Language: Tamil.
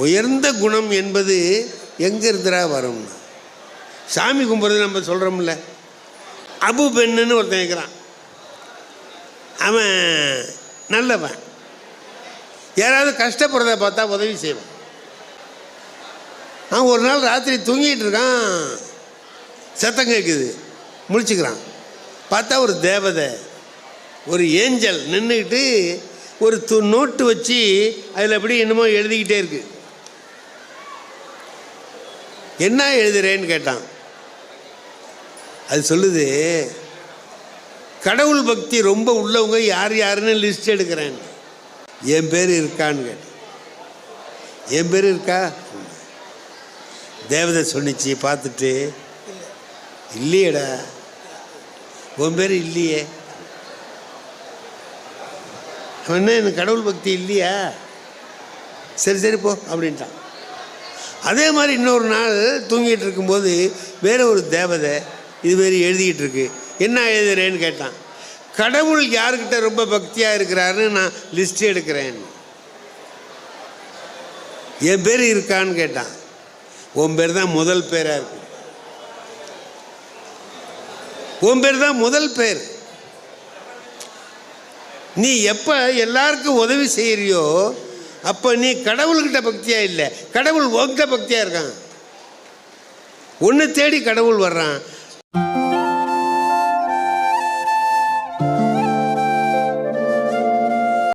உயர்ந்த குணம் என்பது எங்கே இருந்துடா வரும்னா, சாமி கும்பிட்றது நம்ம சொல்கிறோம்ல. அபு பெண்ணுன்னு ஒருத்தன் இருக்கிறான், அவன் நல்லவன். யாராவது கஷ்டப்படுறத பார்த்தா உதவி செய்வான். அவன் ஒரு நாள் ராத்திரி தூங்கிட்டு இருக்கான், சத்தம் கேட்குது, முழிச்சுக்கிறான். பார்த்தா ஒரு தேவதை, ஒரு ஏஞ்சல் நின்றுக்கிட்டு ஒரு நோட்டு வச்சு அதில் எப்படி என்னமோ எழுதிக்கிட்டே இருக்கு. என்ன எழுதுறேன்னு கேட்டான். அது சொல்லுது, கடவுள் பக்தி ரொம்ப உள்ளவங்க யார் யாருன்னு லிஸ்ட் எடுக்கிறேன். என் பேர் இருக்கான்னு கேட்டேன். என் பேர் இருக்கா? தேவதை சொன்னிச்சு. பார்த்துட்டு, இல்லையேடா, உன் பேர் இல்லையே. அவன் எனக்கு கடவுள் பக்தி இல்லையா? சரி சரி போ அப்படின்ட்டான். அதே மாதிரி இன்னொரு நாள் தூங்கிட்டு இருக்கும்போது வேற ஒரு தேவதை இதுமாரி எழுதிக்கிட்டு இருக்கு. என்ன எழுதுறேன்னு கேட்டான். கடவுள் யாருக்கிட்ட ரொம்ப பக்தியாக இருக்கிறாருன்னு நான் லிஸ்ட் எடுக்கிறேன். என் பேர் இருக்கான்னு கேட்டான். உன் பேர் தான் முதல் பேராக இருக்கு. உன் பேர் தான் முதல் பேர். நீ எப்போ எல்லாருக்கும் உதவி செய்கிறியோ அப்போ நீ கடவுள்கிட்ட பக்தியாக இல்லை, கடவுள் உங்ககிட்ட பக்தியாக இருக்கான். ஒன்று தேடி கடவுள் வர்றான்.